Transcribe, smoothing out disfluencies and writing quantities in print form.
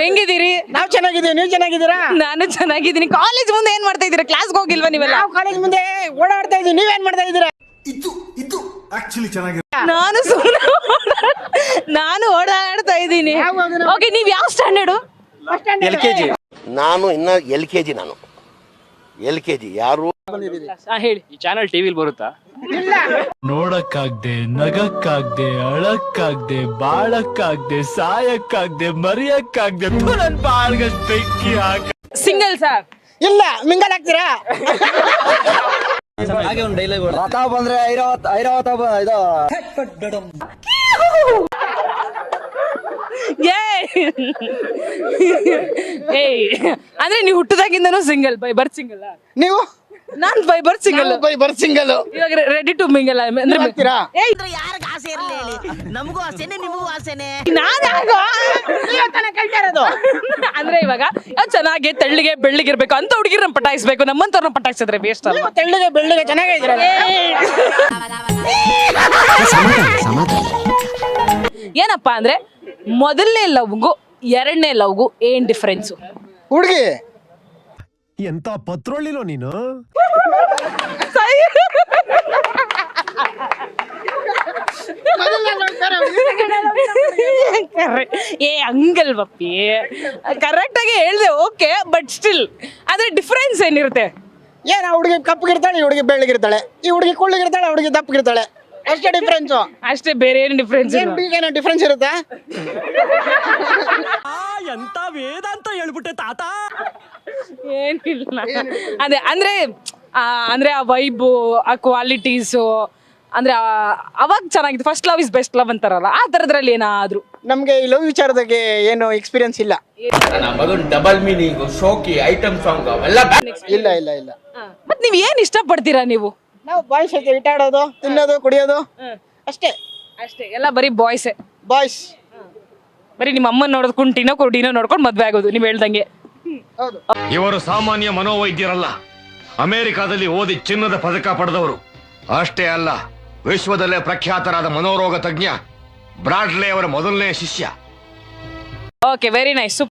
ಹೆಂಗಿದ್ದೀರಿ? ನಾವ್ ಚೆನ್ನಾಗಿದ್ದೀವಿ, ನೀವ್ ಚೆನ್ನಾಗಿದ್ದೀರಾ? ನಾನು ಚೆನ್ನಾಗಿದ್ದೀನಿ. ಕಾಲೇಜ್ ಮುಂದೆ ಏನ್ ಮಾಡ್ತಾ ಇದ್ದೀರಾ? ಕ್ಲಾಸ್ಗೆ ಹೋಗಿಲ್ವಾ ನೀವೆಲ್ಲ? ನಾವು ಕಾಲೇಜ್ ಮುಂದೆ ಓಡಾಡ್ತಾ ಇದೀವಿ, ನೀವೇನ್ ಮಾಡ್ತಾ ಇದ್ದೀರಾ? ಇದು ಆಕ್ಚುಲಿ ಚೆನ್ನಾಗಿದೆ. ನಾನು ಓಡಾಡ್ತಾ ಇದ್ದೀನಿ. ಓಕೆ, ನೀವ್ ಯಾವ ಸ್ಟ್ಯಾಂಡರ್ಡ್? LKG. ನಾನು ಇನ್ನ LKG. ನಾನು LKG. ಯಾರು ಹೇಳಿ. ಈ ಚಾನಲ್ ಟಿವಿಲ್ ಬರುತ್ತಾ? ನೋಡಕ್ಕಾಗ್ದೆ, ನಗಕ್ಕಾಗ್ದೆ, ಅಳಕ್ಕಾಗ್ದೆ, ಬಾಳಕ್ಕಾಗ್ದೆ, ಸಾಯಕ್ಕಾಗ್ದೆ, ಮರಿಯಕ್ಕಾಗ್ದೆ, ನನ್ ಬಾಳ್ಗಷ್ಟ್ ಬೆಂಕಿ ಹಾಕ. Single sir? ಇಲ್ಲ, ಮಿಂಗಲ್ ಆಗ್ತೀರಾ? ಹಾಗೆ ಒಂದು ಡೈಲಾಗ್ ರಥ ಬಂದ್ರೆ ಐರಾವತ ಇದು ಅಂದ್ರೆ ನೀವು ಹುಟ್ಟದಾಗಿಂದನೂ ಸಿಂಗಲ್, ಬೈ ಬರ್ತ್ ಸಿಂಗಲ್? ನೀವು? ನಾನ್ by birth single. Birth single. ಇವಾಗ ರೆಡಿ ಟು ಮಿಂಗಲ್ ಅಂದ್ರೆ ಯಾರಿಗೆ ಆಸೆ ಇರಲಿ ಹೇಳಿ, ನಮಗೂ ಆಸೆನೆ ನಿಮಗೂ ಆಸೆನೆ. ಅಂದ್ರೆ ಇವಾಗ ಚೆನ್ನಾಗಿ ತೆಳ್ಳಿಗೆ ಬೆಳ್ಳಿಗಿರ್ಬೇಕು ಅಂತ ಹುಡುಗಿರ ಪಟಾಯಿಸ್ಬೇಕು, ನಮ್ಮಂತವ್ರನ್ನ ಪಟಾಯಿಸಿದ್ರೆ ವೇಸ್ಟ್ ಅಲ್ಲ. ತೆಳ್ಳಿಗೆ ಬೆಳ್ಳಿಗೆ ಚೆನ್ನಾಗಿದ್ದೀರಾ? ಏನಪ್ಪಾ ಅಂದ್ರೆ ಮೊದಲನೇ ಲವ್ಗೂ ಎರಡನೇ ಲವ್ಗೂ ಏನ್ ಡಿಫ್ರೆನ್ಸು? ಹುಡುಗಿ ಎಂತ ಪತ್ರೊಳ್ಳಿನೋ ನೀನು. ಹಂಗಲ್ವಪ್ಪಿ, ಕರೆಕ್ಟ್ ಆಗಿ ಹೇಳ್ದೆ, ಓಕೆ, ಬಟ್ ಸ್ಟಿಲ್ ಅದ್ರ ಡಿಫ್ರೆನ್ಸ್ ಏನಿರುತ್ತೆ? ಏನ್, ಆ ಹುಡುಗಿ ಕಪ್ಪಗಿರ್ತಾಳೆ, ಈ ಹುಡುಗಿ ಬೆಳ್ಳಗಿರ್ತಾಳೆ, ಈ ಹುಡುಗಿ ಕುಳ್ಳಗಿರ್ತಾಳೆ, ಆ ಹುಡುಗಿ ದಪ್ಪಗಿರ್ತಾಳೆ, ಅಷ್ಟೇ ಡಿಫ್ರೆನ್ಸ್. ಅಷ್ಟೇ, ಬೇರೆ ಏನು ಡಿಫ್ರೆನ್ಸ್? ಏನೋ ಡಿಫ್ರೆನ್ಸ್ ಇರುತ್ತಾ? ಎಂತ ವೇದ ಅಂತ ಹೇಳ್ಬಿಟ್ಟೆ ತಾತ. ಏನಿಲ್ಲ, ಅದೇ ಅಂದ್ರೆ ಆ ವೈಬು, ಆ ಕ್ವಾಲಿಟೀಸು, ಅಂದ್ರೆ ಅವಾಗ ಚೆನ್ನಾಗಿತ್ತು. First love is best love ಅಂತಾರಲ್ಲ, ಆ ತರದ್ರಲ್ಲಿ ಏನಾದ್ರು? ನಮ್ಗೆ ಈ ಲವ್ ವಿಚಾರದಾಗೆ ಏನು ಎಕ್ಸ್ಪೀರಿಯನ್ಸ್ ಇಲ್ಲ. ಡಬಲ್ ಮೀನಿಂಗ್, ಶೋಕಿ, ಐಟಮ್ ಸಾಂಗ್ ಅವೆಲ್ಲ ಇಲ್ಲ ಇಲ್ಲ ಇಲ್ಲ. ಮತ್ ನೀವ್ ಏನ್ ಇಷ್ಟಪಡ್ತೀರಾ ನೀವು? ನಾವು ಬಾಯ್ಸ್ ಐತೆ, ಇಟ್ ಆಡೋದು, ತಿನ್ನೋದು, ಕುಡಿಯೋದು, ಅಷ್ಟೇ. ಎಲ್ಲ ಬರೀ ಬಾಯ್ಸೇ? ಬಾಯ್ಸ್ ಬರೀ ನಿಮ್ಮ ಅಮ್ಮನ ನೋಡೋದು, ಕುಡಿನೋ ನೋಡ್ಕೊಂಡು ಮದ್ವೆ ಆಗೋದು ನೀವು ಹೇಳ್ದಂಗೆ. ಹೌದು. ಇವರು ಸಾಮಾನ್ಯ ಮನೋವೈದ್ಯರಲ್ಲ, ಅಮೆರಿಕಾದಲ್ಲಿ ಓದಿ ಚಿನ್ನದ ಪದಕ ಪಡೆದವರು. ಅಷ್ಟೇ ಅಲ್ಲ, ವಿಶ್ವದಲ್ಲೇ ಪ್ರಖ್ಯಾತರಾದ ಮನೋರೋಗ ತಜ್ಞ ಬ್ರಾಡ್ಲೆ ಅವರ ಮೊದಲನೇ ಶಿಷ್ಯ. Okay, very nice.